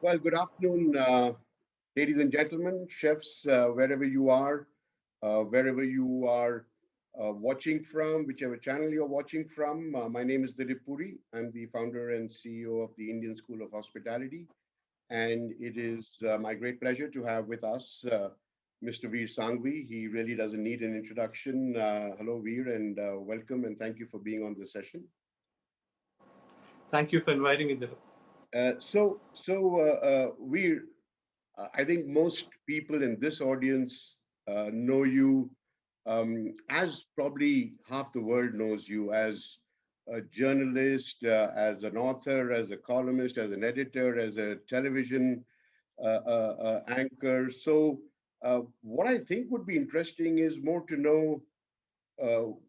Well, good afternoon, ladies and gentlemen, chefs, wherever you are watching from, whichever channel you're watching from. My name is Dilip Puri. I'm the founder and CEO of the Indian School of Hospitality. And it is my great pleasure to have with us Mr. Vir Sanghvi. He really doesn't need an introduction. Hello, Vir, and welcome, and thank you for being on this session. Thank you for inviting me, Dilip. We, I think most people in this audience know you as probably half the world knows you as a journalist, as an author, as a columnist, as an editor, as a television anchor. What I think would be interesting is more to know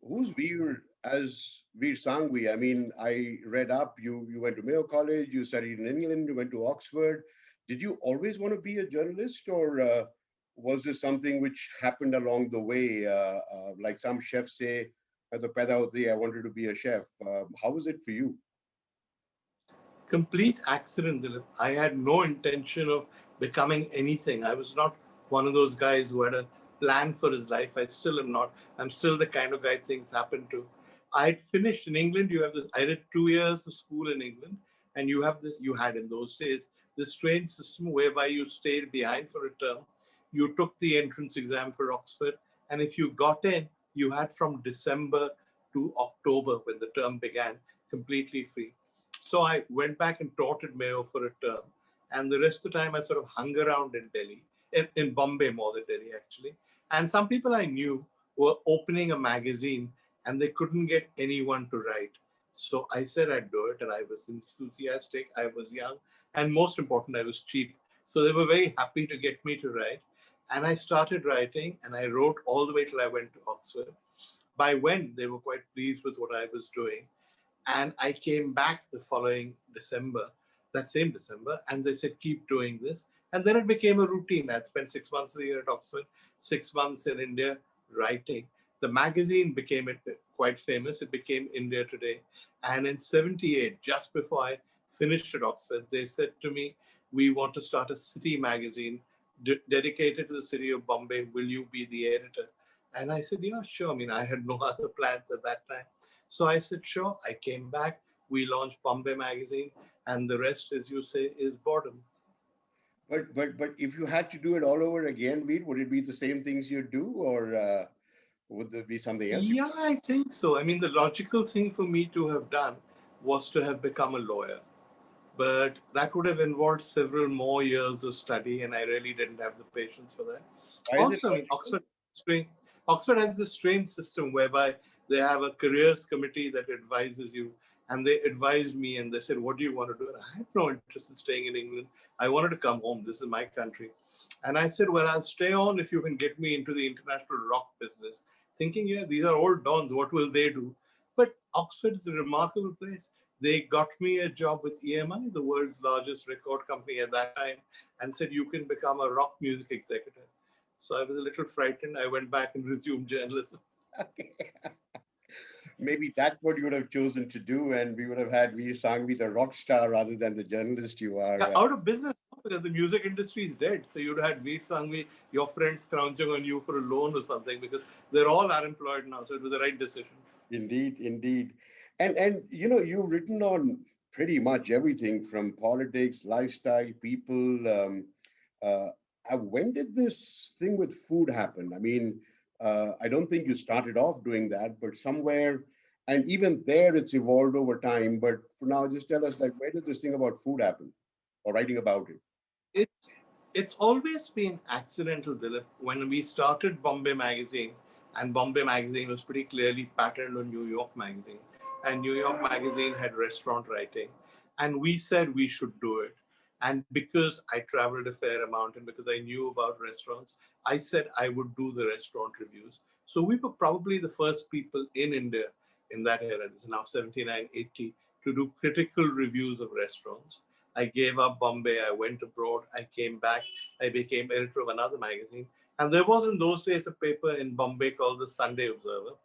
who's Veer as Vir Sanghvi? I mean, I read up, you went to Mayo College, you studied in England, you went to Oxford. Did you always want to be a journalist, or was this something which happened along the way? Like some chefs say, at the paida hoti, I wanted to be a chef. How was it for you? Complete accident, Dilip. I had no intention of becoming anything. I was not one of those guys who had a plan for his life. I still am not. I'm still the kind of guy things happen to. I had finished in England. You have this. I did 2 years of school in England, and you have this. You had in those days this strange system whereby you stayed behind for a term. You took the entrance exam for Oxford, and if you got in, you had from December to October when the term began, completely free. So I went back and taught at Mayo for a term. And the rest of the time, I sort of hung around in Delhi, in Bombay more than Delhi, actually. And some people I knew were opening a magazine and they couldn't get anyone to write. So I said I'd do it. And I was enthusiastic, I was young, and most important, I was cheap. So they were very happy to get me to write. And I started writing and I wrote all the way till I went to Oxford. By when they were quite pleased with what I was doing. And I came back the following December, that same December, and they said, keep doing this. And then it became a routine. I spent 6 months a year at Oxford, 6 months in India writing. The magazine became quite famous. It became India Today. And in 78, just before I finished at Oxford, they said to me, we want to start a city magazine dedicated to the city of Bombay. Will you be the editor? And I said, yeah, sure. I mean, I had no other plans at that time. So I said, sure. I came back. We launched Bombay Magazine. And the rest, as you say, is boredom. But if you had to do it all over again, Veer, would it be the same things you'd do, or would there be something else? Yeah, I think so. I mean, the logical thing for me to have done was to have become a lawyer. But that would have involved several more years of study, and I really didn't have the patience for that. Why is it Also, I mean, logical? Oxford has this strange system whereby they have a careers committee that advises you, and they advised me and they said, what do you want to do? And I had no interest in staying in England. I wanted to come home. This is my country. And I said, well, I'll stay on if you can get me into the international rock business. Thinking, yeah, these are old dons. What will they do? But Oxford is a remarkable place. They got me a job with EMI, the world's largest record company at that time, and said, you can become a rock music executive. So I was a little frightened. I went back and resumed journalism. Okay. Maybe that's what you would have chosen to do, and we would have had Veer Sanghvi, the rock star, rather than the journalist you are. Yeah, out of business because the music industry is dead. So you'd have Vir Sanghvi, your friends scrounging on you for a loan or something because they're all unemployed now. So it was the right decision. Indeed, indeed. And you know, you've written on pretty much everything from politics, lifestyle, people. Uh, when did this thing with food happen? I mean, I don't think you started off doing that, but somewhere, and even there, it's evolved over time. But for now, just tell us, like, where did this thing about food happen, or writing about it? It's it's always been accidental, Dilip. When we started Bombay Magazine, and Bombay Magazine was pretty clearly patterned on New York Magazine, and New York Magazine had restaurant writing, and we said we should do it. And because I traveled a fair amount and because I knew about restaurants, I said I would do the restaurant reviews. So we were probably the first people in India in that era, this is now 79, 80, to do critical reviews of restaurants. I gave up Bombay. I went abroad. I came back. I became editor of another magazine. And there was in those days a paper in Bombay called the Sunday Observer.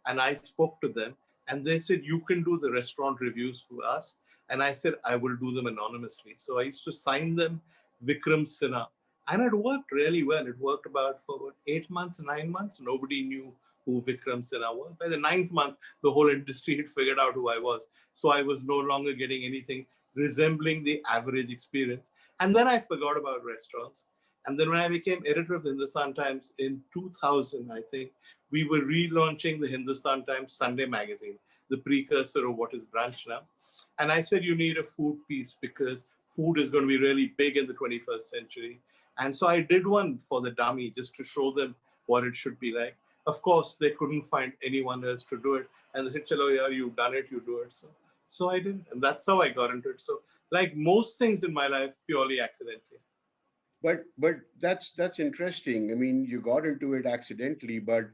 And I spoke to them and they said, you can do the restaurant reviews for us And I said, I will do them anonymously. So I used to sign them Vikram Sinha. And it worked really well. It worked about for about 8 months, 9 months. Nobody knew who Vikram Sinha was. By the ninth month, the whole industry had figured out who I was. So I was no longer getting anything resembling the average experience. And then I forgot about restaurants. And then when I became editor of the Hindustan Times in 2000, I think, we were relaunching the Hindustan Times Sunday magazine, the precursor of what is Brunch now. And I said, you need a food piece because food is going to be really big in the 21st century. And so I did one for the dummy just to show them what it should be like. Of course, they couldn't find anyone else to do it. And they said, Chalo, yeah, you've done it, you do it. So I did. And that's how I got into it. So like most things in my life, purely accidentally. But that's interesting. I mean, you got into it accidentally, but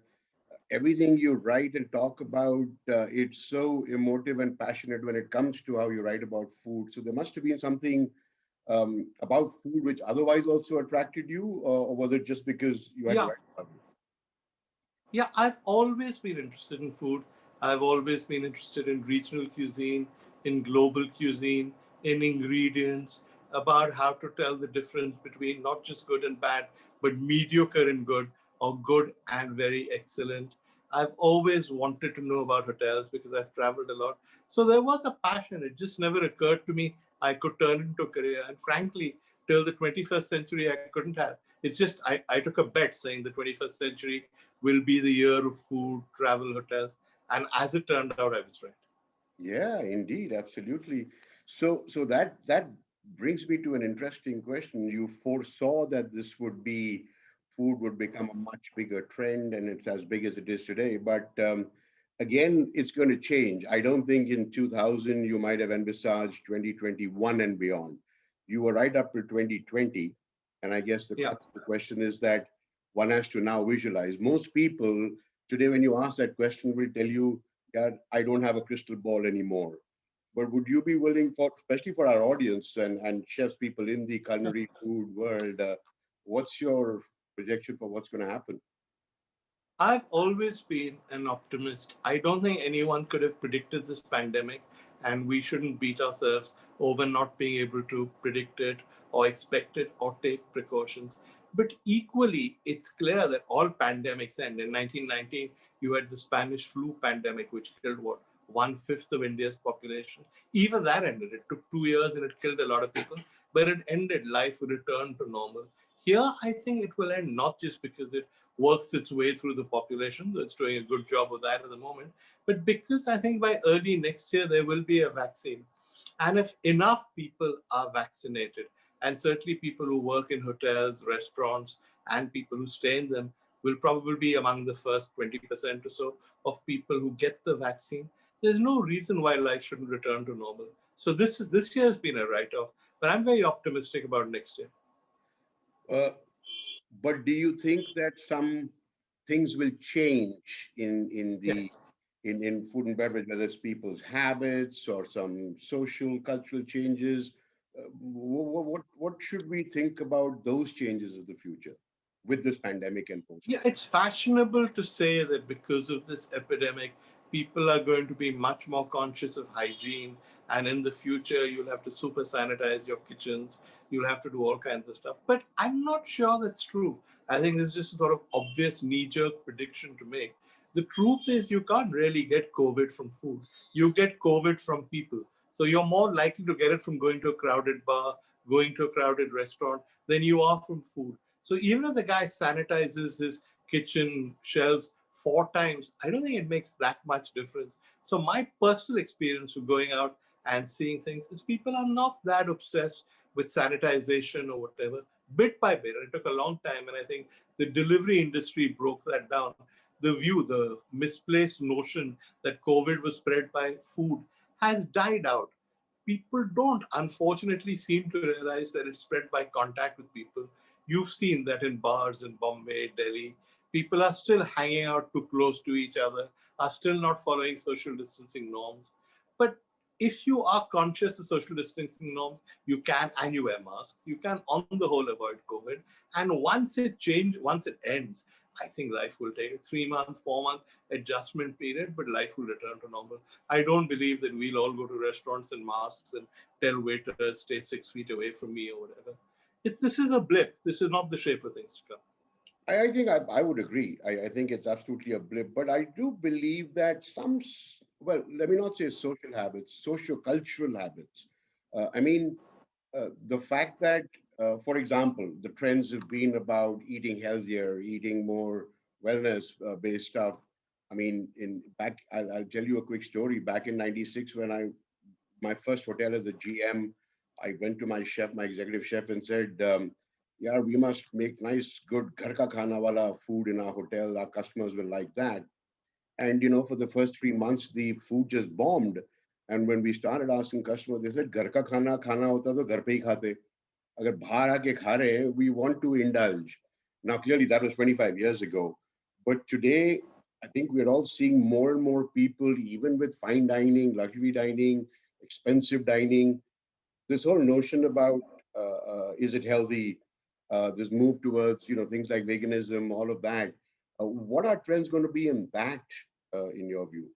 everything you write and talk about, it's so emotive and passionate when it comes to how you write about food. So there must have been something about food which otherwise also attracted you, or was it just because you had to Yeah. write about it? Yeah, I've always been interested in food. I've always been interested in regional cuisine, in global cuisine, in ingredients, about how to tell the difference between not just good and bad, but mediocre and good, or good and very excellent. I've always wanted to know about hotels because I've traveled a lot. So there was a passion. It just never occurred to me I could turn it into a career. And frankly, till the 21st century, I couldn't have. It's just I took a bet saying the 21st century will be the year of food, travel, hotels. And as it turned out, I was right. Yeah, indeed, absolutely. So that brings me to an interesting question. You foresaw that this would be food would become a much bigger trend, and it's as big as it is today. But again, it's going to change. I don't think in 2000 you might have envisaged 2021 and beyond. You were right up to 2020, and I guess the Yeah. crux of the question is that one has to now visualize. Most people today, when you ask that question, will tell you, yeah, I don't have a crystal ball anymore. But would you be willing for, especially for our audience and chefs, people in the culinary food world, what's your projection for what's going to happen? I've always been an optimist. I don't think anyone could have predicted this pandemic, and we shouldn't beat ourselves over not being able to predict it or expect it or take precautions. But equally, it's clear that all pandemics end. In 1919, you had the Spanish flu pandemic, which killed what? 1/5 of India's population. Even that ended. It took 2 years and it killed a lot of people, but it ended. Life returned to normal. Here, I think it will end not just because it works its way through the population, though it's doing a good job of that at the moment, but because I think by early next year there will be a vaccine. And if enough people are vaccinated, and certainly people who work in hotels, restaurants, and people who stay in them will probably be among the first 20% or so of people who get the vaccine, there's no reason why life shouldn't return to normal. So this year has been a write-off, but I'm very optimistic about next year. Uh, but do you think that some things will change in the Yes. in food and beverage, whether it's people's habits or some social cultural changes? What should we think about those changes of the future with this pandemic and post? Yeah, it's fashionable to say that because of this epidemic, people are going to be much more conscious of hygiene. And in the future, you'll have to super sanitize your kitchens. You'll have to do all kinds of stuff. But I'm not sure that's true. I think this is just a sort of obvious knee jerk prediction to make. The truth is, you can't really get COVID from food. You get COVID from people. So you're more likely to get it from going to a crowded bar, going to a crowded restaurant, than you are from food. So even if the guy sanitizes his kitchen shelves 4 times, I don't think it makes that much difference. So my personal experience of going out and seeing things is people are not that obsessed with sanitization or whatever. Bit by bit, it took a long time, and I think the delivery industry broke that down. The view, the misplaced notion that COVID was spread by food has died out. People don't, unfortunately, seem to realize that it's spread by contact with people. You've seen that in bars in Bombay, Delhi. People are still hanging out too close to each other, are still not following social distancing norms. But if you are conscious of social distancing norms, you can, and you wear masks, you can, on the whole, avoid COVID. And once it ends, I think life will take a 3 months, 4 month adjustment period, but life will return to normal. I don't believe that we'll all go to restaurants in masks and tell waiters, stay 6 feet away from me or whatever. This is a blip. This is not the shape of things to come. I think I would agree. I think it's absolutely a blip, but I do believe that well, let me not say social habits, socio-cultural habits. I mean, the fact that, for example, the trends have been about eating healthier, eating more wellness-based stuff. I mean, I'll tell you a quick story. Back in '96, when my first hotel as a GM, I went to my chef, my executive chef, and said, "Yeah, we must make nice, good ghar ka khana wala food in our hotel. Our customers will like that." And for the first 3 months, the food just bombed. And when we started asking customers, they said, "Ghar ka khana hota to ghar pe hi khate. Agar bahar aake kha rahe hain, we want to indulge." Now, clearly, that was 25 years ago. But today, I think we're all seeing more and more people, even with fine dining, luxury dining, expensive dining, this whole notion about is it healthy, this move towards things like veganism, all of that. What are trends going to be in that, in your view?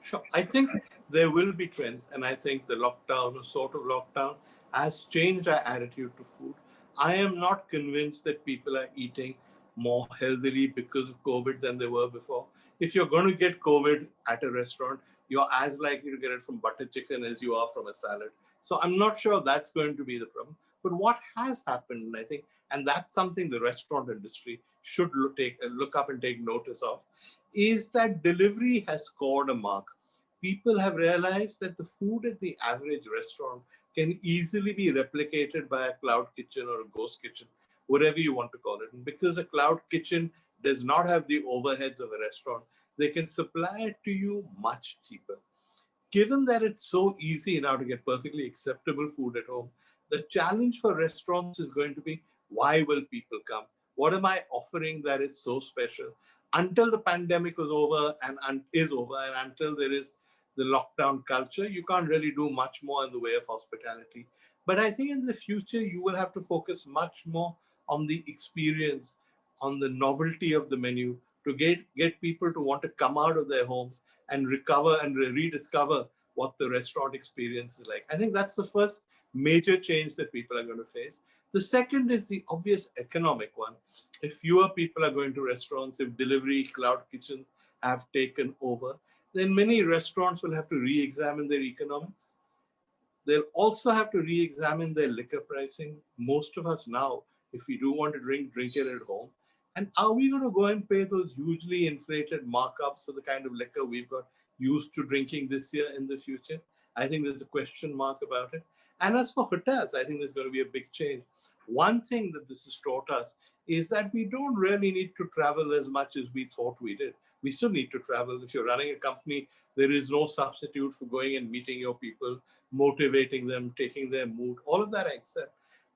Sure. I think there will be trends, and I think the lockdown or sort of lockdown has changed our attitude to food. I am not convinced that people are eating more healthily because of COVID than they were before. If you're going to get COVID at a restaurant, you're as likely to get it from butter chicken as you are from a salad. So I'm not sure that's going to be the problem. But what has happened, I think, and that's something the restaurant industry should look up and take notice of, is that delivery has scored a mark. People have realized that the food at the average restaurant can easily be replicated by a cloud kitchen or a ghost kitchen, whatever you want to call it. And because a cloud kitchen does not have the overheads of a restaurant, they can supply it to you much cheaper. Given that it's so easy now to get perfectly acceptable food at home, the challenge for restaurants is going to be, why will people come? What am I offering that is so special? Until the pandemic was over and is over, and until there is the lockdown culture, you can't really do much more in the way of hospitality. But I think in the future, you will have to focus much more on the experience, on the novelty of the menu, to get people to want to come out of their homes and recover and rediscover what the restaurant experience is like. I think that's the first major change that people are going to face. The second is the obvious economic one. If fewer people are going to restaurants, if delivery cloud kitchens have taken over, then many restaurants will have to re-examine their economics. They'll also have to re-examine their liquor pricing. Most of us now, if we do want to drink it at home. And are we going to go and pay those hugely inflated markups for the kind of liquor we've got used to drinking this year in the future? I think there's a question mark about it. And as for hotels, I think there's going to be a big change. One thing that this has taught us is that we don't really need to travel as much as we thought we did. We still need to travel. If you're running a company, there is no substitute for going and meeting your people, motivating them, taking their mood, all of that I accept.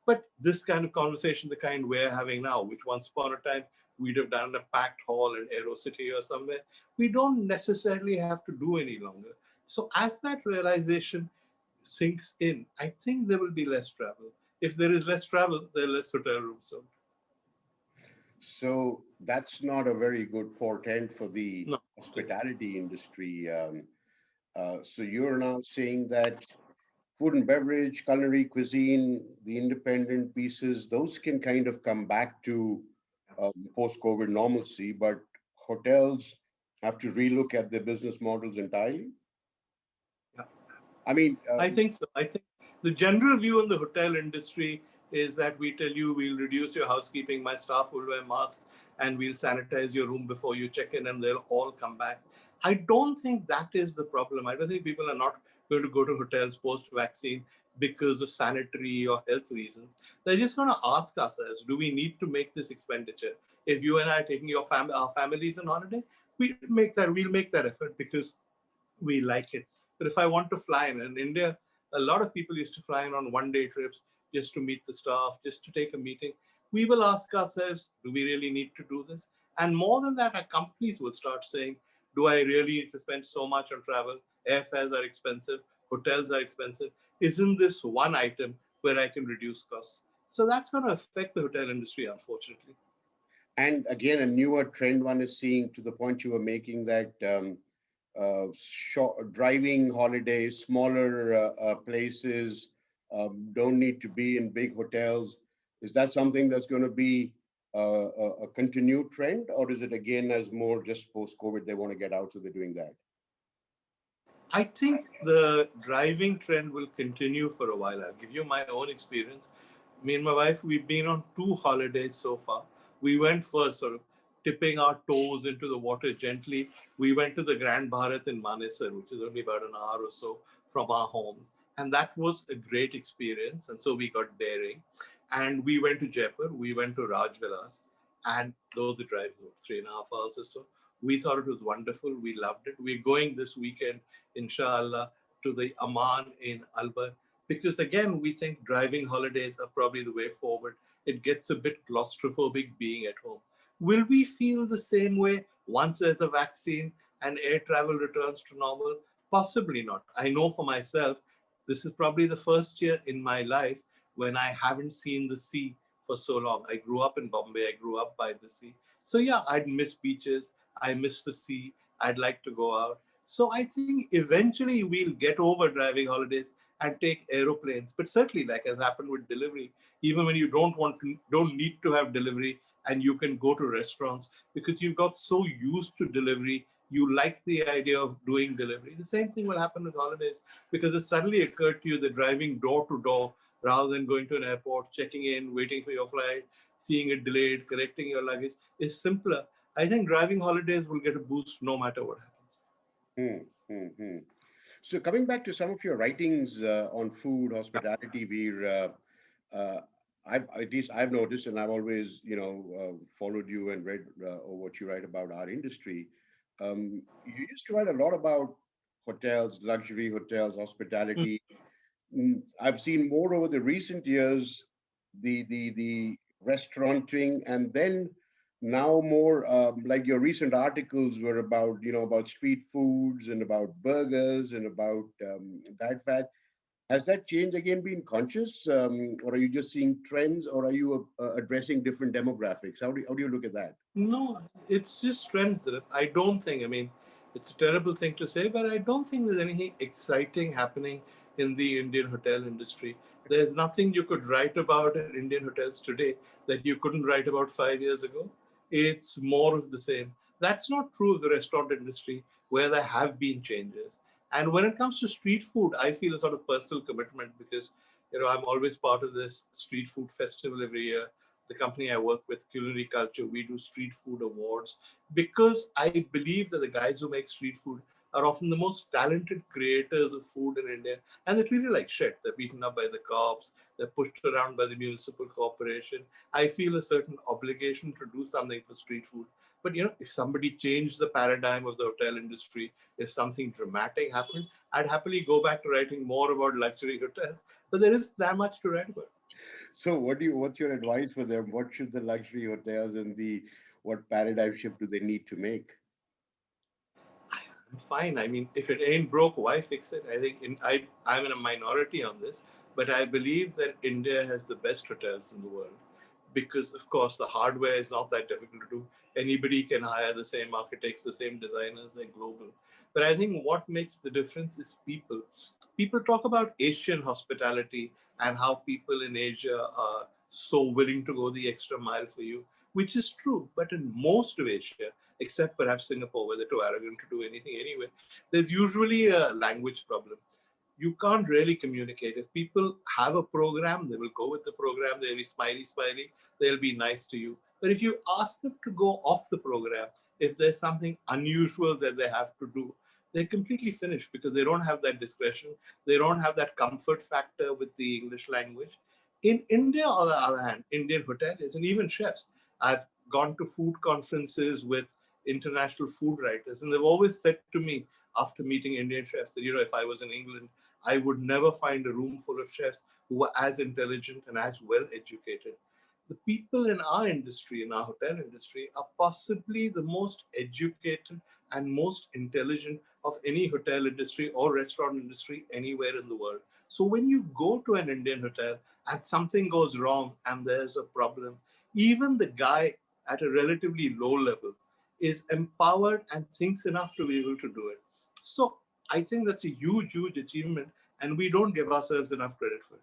But this kind of conversation, the kind we're having now, which once upon a time we'd have done in a packed hall in Aerocity or somewhere, we don't necessarily have to do any longer. So as that realization sinks in, I think there will be less travel. If there is less travel, there are less hotel rooms sold. So that's not a very good portent for the No. hospitality industry. So you're now saying that food and beverage, culinary cuisine, the independent pieces, those can kind of come back to post-COVID normalcy, but hotels have to relook at their business models entirely. Yeah. I mean, I think so. I think the general view in the hotel industry is that we tell you we'll reduce your housekeeping, my staff will wear masks, and we'll sanitize your room before you check in, and they'll all come back. I don't think that is the problem. I don't think people are not going to go to hotels post-vaccine because of sanitary or health reasons. They're just going to ask ourselves, do we need to make this expenditure? If you and I are taking our families on holiday, we'll make that effort because we like it. But if I want to fly in India, a lot of people used to fly in on one-day trips just to meet the staff, just to take a meeting. We will ask ourselves, do we really need to do this? And more than that, our companies will start saying, do I really need to spend so much on travel? Airfares are expensive, hotels are expensive. Isn't this one item where I can reduce costs? So that's going to affect the hotel industry, unfortunately. And again, a newer trend one is seeing, to the point you were making, that short driving holidays, smaller places, don't need to be in big hotels. Is that something that's going to be a continued trend, or is it again as more just post-COVID, they want to get out, so they're doing that? I think the driving trend will continue for a while. I'll give you my own experience. Me and my wife, we've been on 2 holidays so far. We went first, sort of tipping our toes into the water gently. We went to the Grand Bharat in Manesar, which is only about an hour or so from our homes. And that was a great experience. And so we got daring. And we went to Jaipur, we went to Rajvilas. And though the drive was 3.5 hours or so, we thought it was wonderful. We loved it. We're going this weekend, inshallah, to the Amman in Alba, because again, we think driving holidays are probably the way forward. It gets a bit claustrophobic being at home. Will we feel the same way once there's a vaccine and air travel returns to normal? Possibly not. I know for myself, this is probably the first year in my life when I haven't seen the sea for so long. I grew up in Bombay, I grew up by the sea. So, yeah, I'd miss beaches, I miss the sea, I'd like to go out. So, I think eventually we'll get over driving holidays and take aeroplanes. But certainly, like has happened with delivery, even when you don't need to have delivery, and you can go to restaurants because you've got so used to delivery, you like the idea of doing delivery. The same thing will happen with holidays because it suddenly occurred to you that driving door to door rather than going to an airport, checking in, waiting for your flight, seeing it delayed, collecting your luggage is simpler. I think driving holidays will get a boost no matter what happens. Hmm, hmm, hmm. So coming back to some of your writings on food, hospitality, uh, at least I've noticed, and I've always, followed you and read or what you write about our industry. You used to write a lot about hotels, luxury hotels, hospitality. I've seen more over the recent years, the restauranting, and then now more like your recent articles were about, about street foods and about burgers and about diet fat. Has that change again been conscious, or are you just seeing trends, or are you addressing different demographics? How do you look at that? No, it's just trends that I don't think. I mean, it's a terrible thing to say, but I don't think there's anything exciting happening in the Indian hotel industry. There's nothing you could write about in Indian hotels today that you couldn't write about 5 years ago. It's more of the same. That's not true of the restaurant industry, where there have been changes. And when it comes to street food, I feel a sort of personal commitment because I'm always part of this street food festival every year. The company I work with, Culinary Culture, we do street food awards because I believe that the guys who make street food are often the most talented creators of food in India. And they're treated like shit. They're beaten up by the cops, they're pushed around by the municipal corporation. I feel a certain obligation to do something for street food. But if somebody changed the paradigm of the hotel industry, if something dramatic happened, I'd happily go back to writing more about luxury hotels. But there isn't that much to write about. So what's your advice for them? What should the luxury hotels and what paradigm shift do they need to make? I'm fine. I mean, if it ain't broke, why fix it? I think I'm in a minority on this, but I believe that India has the best hotels in the world because, of course, the hardware is not that difficult to do. Anybody can hire the same architects, the same designers, they're global. But I think what makes the difference is people. People talk about Asian hospitality and how people in Asia are so willing to go the extra mile for you, which is true. But in most of Asia, except perhaps Singapore, where they're too arrogant to do anything anyway, there's usually a language problem. You can't really communicate. If people have a program, they will go with the program. They'll be smiley, smiley. They'll be nice to you. But if you ask them to go off the program, if there's something unusual that they have to do, they're completely finished because they don't have that discretion. They don't have that comfort factor with the English language. In India, on the other hand, Indian hoteliers and even chefs, I've gone to food conferences with international food writers, and they've always said to me after meeting Indian chefs that, if I was in England, I would never find a room full of chefs who were as intelligent and as well educated. The people in our industry, in our hotel industry, are possibly the most educated and most intelligent of any hotel industry or restaurant industry anywhere in the world. So when you go to an Indian hotel and something goes wrong and there's a problem, even the guy at a relatively low level is empowered and thinks enough to be able to do it. So I think that's a huge, huge achievement, and we don't give ourselves enough credit for it.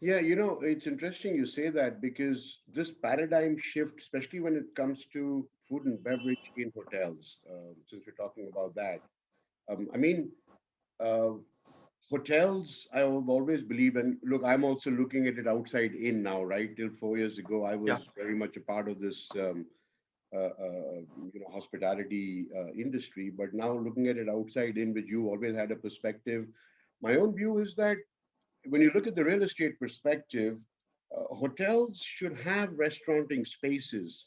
Yeah, it's interesting you say that because this paradigm shift, especially when it comes to food and beverage in hotels, since we're talking about that, I mean, uh, hotels, I've always believed, and look, I'm also looking at it outside in now, right? Till 4 years ago, I Yeah. was very much a part of this, hospitality industry. But now looking at it outside in, which you always had a perspective, my own view is that when you look at the real estate perspective, hotels should have restauranting spaces.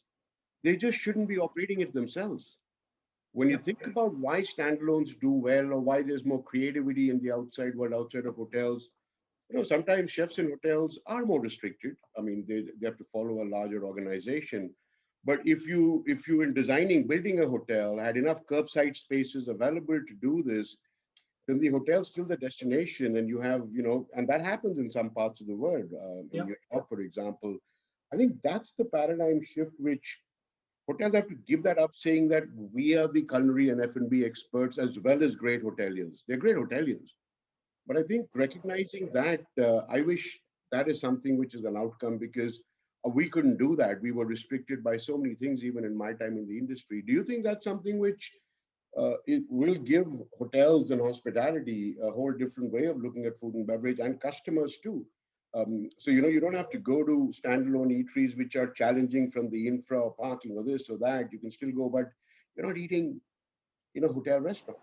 They just shouldn't be operating it themselves. When you Yeah. think about why standalones do well or why there's more creativity in the outside world outside of hotels, sometimes chefs in hotels are more restricted. I mean, they have to follow a larger organization. But if you in designing building a hotel had enough curbside spaces available to do this, then the hotel's still the destination, and you have, and that happens in some parts of the world. In Yeah. Europe, for example, I think that's the paradigm shift which hotels have to give that up, saying that we are the culinary and F&B experts as well as great hoteliers. They're great hoteliers, but I think recognizing that, I wish that is something which is an outcome because we couldn't do that. We were restricted by so many things, even in my time in the industry. Do you think that's something which it will give hotels and hospitality a whole different way of looking at food and beverage and customers too? So, you don't have to go to standalone eateries, which are challenging from the infra or parking or this or that. You can still go, but you're not eating in a hotel restaurant.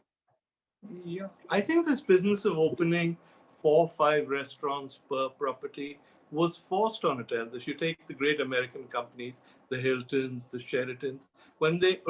Yeah, I think this business of opening 4 or 5 restaurants per property was forced on hotels. If you take the great American companies, the Hiltons, the Sheratons, when they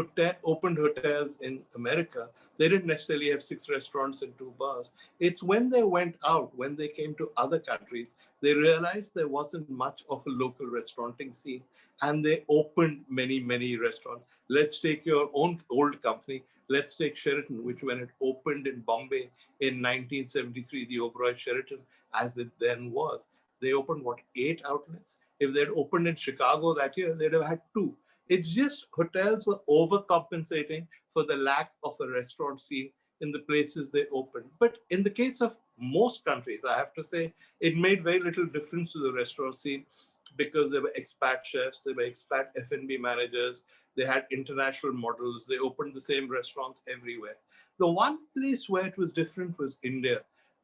opened hotels in America, they didn't necessarily have 6 restaurants and 2 bars. It's when they went out, when they came to other countries, they realized there wasn't much of a local restauranting scene, and they opened many, many restaurants. Let's take your own old company. Let's take Sheraton, which when it opened in Bombay in 1973, the Oberoi Sheraton, as it then was, they opened what, 8 outlets? If they'd opened in Chicago that year, they'd have had 2. It's just hotels were overcompensating for the lack of a restaurant scene in the places they opened. But in the case of most countries, I have to say, it made very little difference to the restaurant scene because there were expat chefs, there were expat F&B managers, they had international models, they opened the same restaurants everywhere. The one place where it was different was India,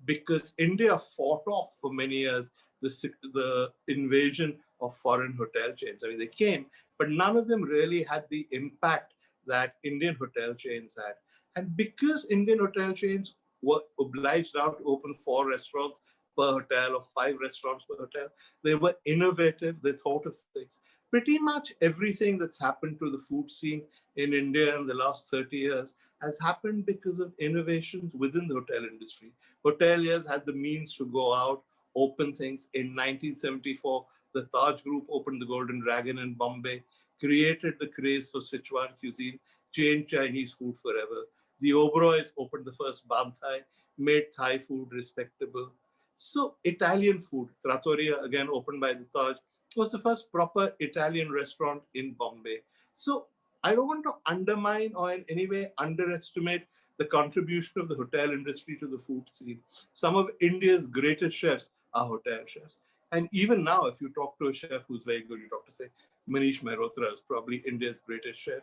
because India fought off for many years the invasion of foreign hotel chains. I mean, they came, but none of them really had the impact that Indian hotel chains had. And because Indian hotel chains were obliged now to open 4 restaurants per hotel or 5 restaurants per hotel, they were innovative, they thought of things. Pretty much everything that's happened to the food scene in India in the last 30 years has happened because of innovations within the hotel industry. Hoteliers had the means to go out, open things. In 1974, the Taj Group opened the Golden Dragon in Bombay, created the craze for Sichuan cuisine, changed Chinese food forever. The Oberois opened the first Bab Thai, made Thai food respectable. So Italian food, Trattoria, again opened by the Taj, was the first proper Italian restaurant in Bombay. So I don't want to undermine or in any way underestimate the contribution of the hotel industry to the food scene. Some of India's greatest chefs are hotel chefs. And even now, if you talk to a chef who's very good, you talk to, say, Manish Mehrotra is probably India's greatest chef.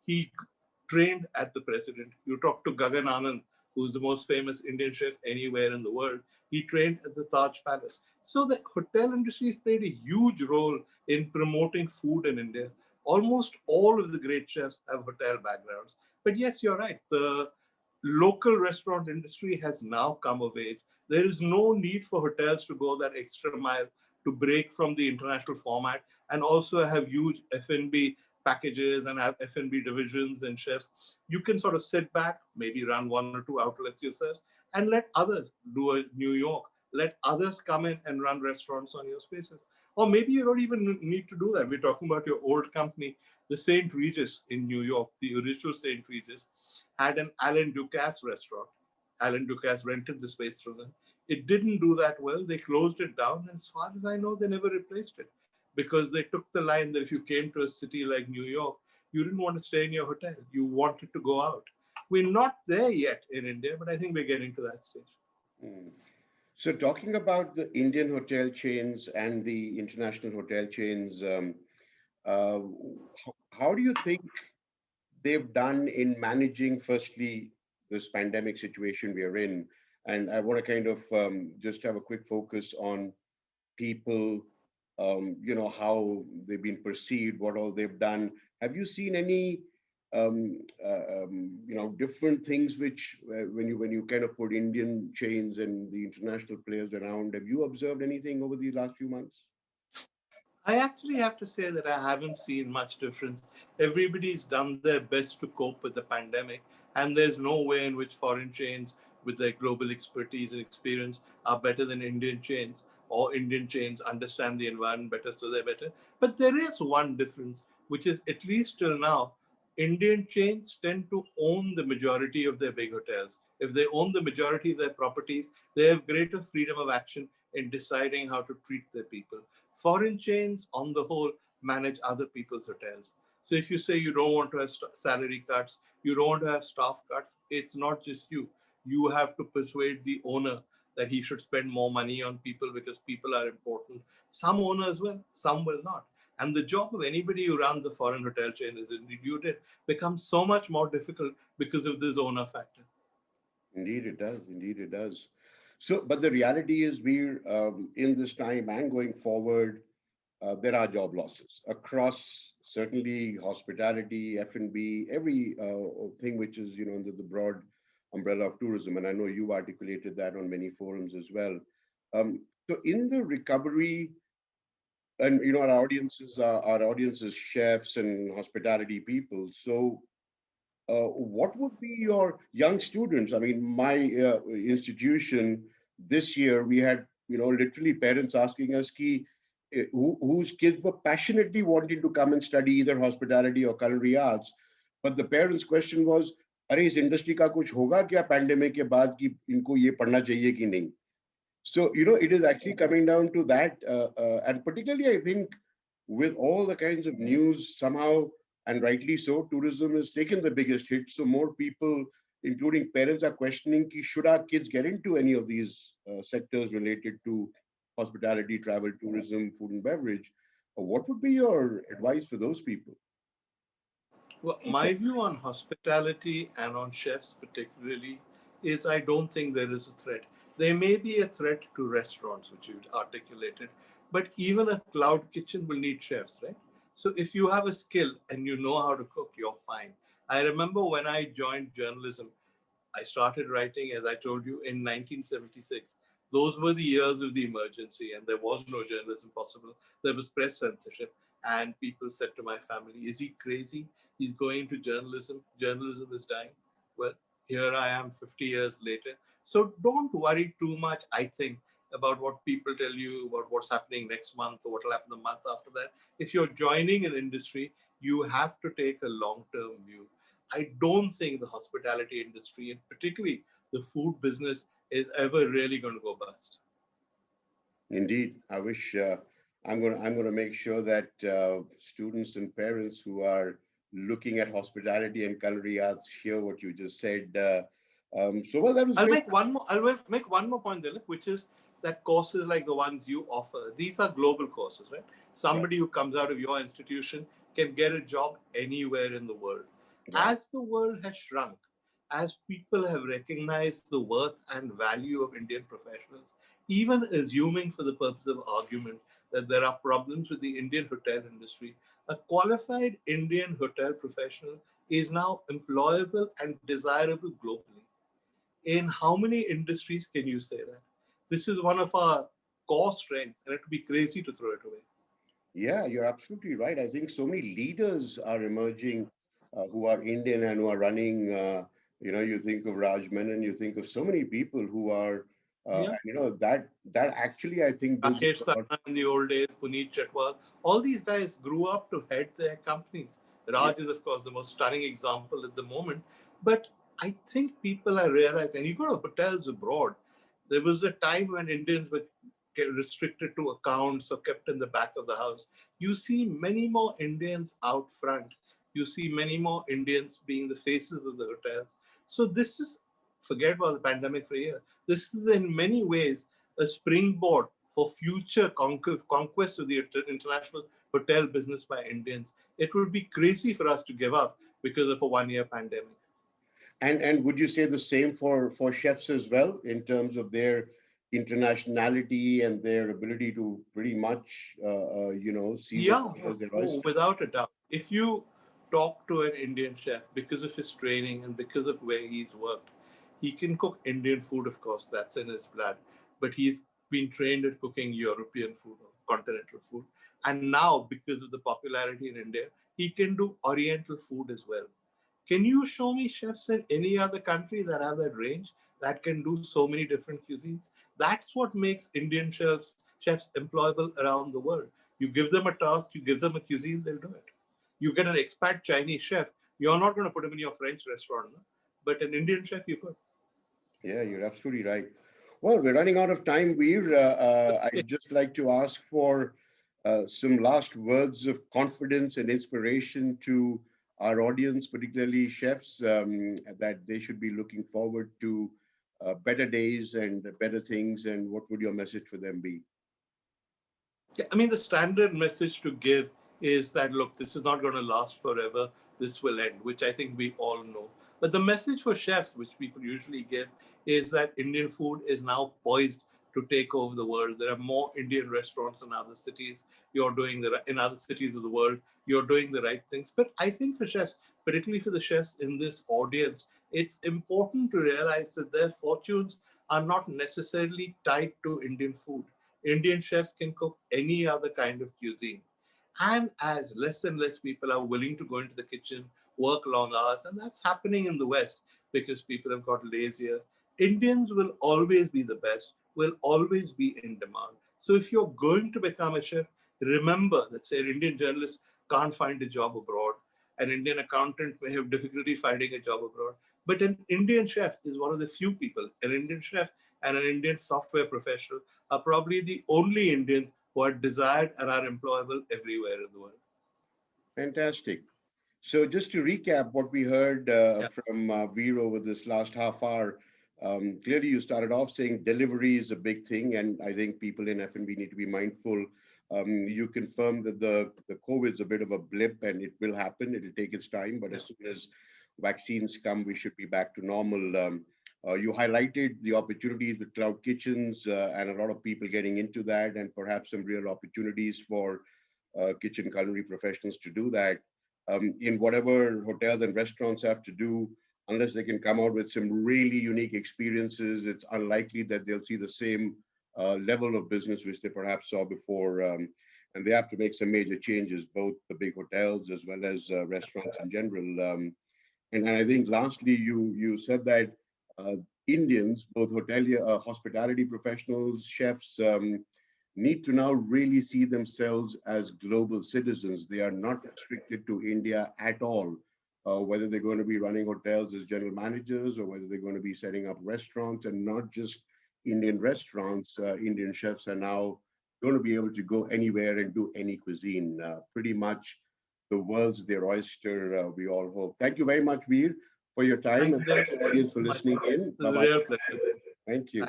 He trained at the president. You talk to Gagan Anand, who's the most famous Indian chef anywhere in the world. He trained at the Taj Palace. So the hotel industry has played a huge role in promoting food in India. Almost all of the great chefs have hotel backgrounds. But yes, you're right. The local restaurant industry has now come of age. There is no need for hotels to go that extra mile to break from the international format and also have huge F&B packages and have F&B divisions and chefs. You can sort of sit back, maybe run 1 or 2 outlets yourselves, and let others do a New York. Let others come in and run restaurants on your spaces. Or maybe you don't even need to do that. We're talking about your old company, the St. Regis in New York, the original St. Regis, had an Alain Ducasse restaurant. Alain Ducasse rented the space from them. It didn't do that well. They closed it down. And as far as I know, they never replaced it because they took the line that if you came to a city like New York, you didn't want to stay in your hotel. You wanted to go out. We're not there yet in India, but I think we're getting to that stage. Mm. So, talking about the Indian hotel chains and the international hotel chains, uh, how do you think they've done in managing, firstly, this pandemic situation we are in? And I want to kind of just have a quick focus on people, how they've been perceived, what all they've done. Have you seen any, different things which, when you kind of put Indian chains and the international players around, have you observed anything over the last few months? I actually have to say that I haven't seen much difference. Everybody's done their best to cope with the pandemic, and there's no way in which foreign chains with their global expertise and experience are better than Indian chains, or Indian chains understand the environment better, so they're better. But there is one difference, which is at least till now, Indian chains tend to own the majority of their big hotels. If they own the majority of their properties, they have greater freedom of action in deciding how to treat their people. Foreign chains, on the whole, manage other people's hotels. So if you say you don't want to have salary cuts, you don't want to have staff cuts, it's not just you. You have to persuade the owner that he should spend more money on people because people are important. Some owners will, some will not. And the job of anybody who runs a foreign hotel chain, as you did, becomes so much more difficult because of this owner factor. Indeed, it does. Indeed, it does. So, but the reality is, we're in this time and going forward, there are job losses across certainly hospitality, F&B, every thing which is under the broad umbrella of tourism. And I know you articulated that on many forums as well. So, in the recovery, and our audience is chefs and hospitality people. So, what would be your young students? I mean, my institution this year, we had, literally parents asking us whose kids were passionately wanting to come and study either hospitality or culinary arts. But the parents' question was, अरे इस industry का कुछ होगा क्या pandemic के बाद कि इनको ये पढ़ना चाहिए कि नहीं? So, it is actually coming down to that. And particularly, I think, with all the kinds of news, somehow, and rightly so, tourism has taken the biggest hit. So, more people, including parents, are questioning should our kids get into any of these sectors related to hospitality, travel, tourism, food, and beverage. What would be your advice for those people? Well, my view on hospitality and on chefs particularly is I don't think there is a threat. There may be a threat to restaurants, which you articulated, but even a cloud kitchen will need chefs, right? So if you have a skill and you know how to cook, you're fine. I remember when I joined journalism, I started writing, as I told you, in 1976. Those were the years of the emergency, and there was no journalism possible. There was press censorship, and people said to my family, "Is he crazy? He's going to journalism. Journalism is dying." Well, here I am 50 years later. So don't worry too much, I think, about what people tell you about what's happening next month or what will happen the month after that. If you're joining an industry, you have to take a long term view. I don't think the hospitality industry, and particularly the food business, is ever really going to go bust. Indeed, I wish I'm going to make sure that students and parents who are looking at hospitality and culinary arts hear what you just said. So, well, that was I'll great. make one more. I'll make one more point, Dilip, which is that courses like the ones you offer, these are global courses, right? Right, Somebody who comes out of your institution can get a job anywhere in the world. right. As the world has shrunk, as people have recognized the worth and value of Indian professionals, even assuming for the purpose of argument that there are problems with the Indian hotel industry, a qualified Indian hotel professional is now employable and desirable globally. In how many industries can you say that? This is one of our core strengths, and it would be crazy to throw it away. Yeah, you're absolutely right. I think so many leaders are emerging who are Indian and who are running. You think of Raj Menon, you think of so many people who are, Yeah. and that actually I think builds Rakesh a lot. Sarna in the old days, Puneet Chatwal, all these guys grew up to head their companies. Yeah, Raj is, of course, the most stunning example at the moment. But I think people are realizing, and you go to hotels abroad, there was a time when Indians were restricted to accounts or kept in the back of the house. You see many more Indians out front. You see many more Indians being the faces of the hotels. So this is, forget about the pandemic for a year. This is in many ways a springboard for future conquest of the international hotel business by Indians. It would be crazy for us to give up because of a one-year pandemic. And would you say the same for chefs as well in terms of their internationality and their ability to pretty much see the Yeah, world as their oh, oyster? without a doubt. If you talk to an Indian chef, because of his training and because of where he's worked, he can cook Indian food, of course, that's in his blood. But he's been trained at cooking European food or continental food. And now, because of the popularity in India, he can do Oriental food as well. Can you show me chefs in any other country that have that range, that can do so many different cuisines? That's what makes Indian chefs employable around the world. You give them a task, you give them a cuisine, they'll do it. You get an expat Chinese chef, you're not going to put him in your French restaurant, no? But an Indian chef, you could. Yeah, you're absolutely right. Well, we're running out of time, Veer. Okay. I'd just like to ask for some last words of confidence and inspiration to our audience, particularly chefs, that they should be looking forward to better days and better things. And what would your message for them be? Yeah, I mean, the standard message to give is that, look, this is not going to last forever. This will end, which I think we all know. But the message for chefs, which people usually give, is that Indian food is now poised to take over the world. There are more Indian restaurants in other cities. In other cities of the world. You're doing the right things. But I think for chefs, particularly for the chefs in this audience, it's important to realize that their fortunes are not necessarily tied to Indian food. Indian chefs can cook any other kind of cuisine. And as less and less people are willing to go into the kitchen, work long hours, and that's happening in the West because people have got lazier, Indians will always be the best, will always be in demand. So if you're going to become a chef, remember that, say, an Indian journalist can't find a job abroad, an Indian accountant may have difficulty finding a job abroad, but an Indian chef is one of the few people. An Indian chef and an Indian software professional are probably the only Indians who are desired and are employable everywhere in the world. Fantastic. So just to recap what we heard Yeah. from Veer over this last half hour, clearly you started off saying delivery is a big thing, and I think people in F&B need to be mindful. You confirmed that the COVID is a bit of a blip, and it will happen. It'll take its time, but Yeah. as soon as vaccines come, we should be back to normal. You highlighted the opportunities with cloud kitchens and a lot of people getting into that, and perhaps some real opportunities for kitchen culinary professionals to do that in whatever hotels and restaurants have to do. Unless they can come out with some really unique experiences, it's unlikely that they'll see the same level of business which they perhaps saw before. And they have to make some major changes, both the big hotels as well as restaurants in general. And I think lastly, you said that uh, Indians, both hotelier, hospitality professionals, chefs, need to now really see themselves as global citizens. They are not restricted to India at all. Whether they're going to be running hotels as general managers or whether they're going to be setting up restaurants, and not just Indian restaurants, Indian chefs are now going to be able to go anywhere and do any cuisine. Pretty much the world's their oyster, we all hope. Thank you very much, Veer, for your time, Thank and you thank very the audience for much. listening in. It was a Bye-bye. real pleasure. Thank you.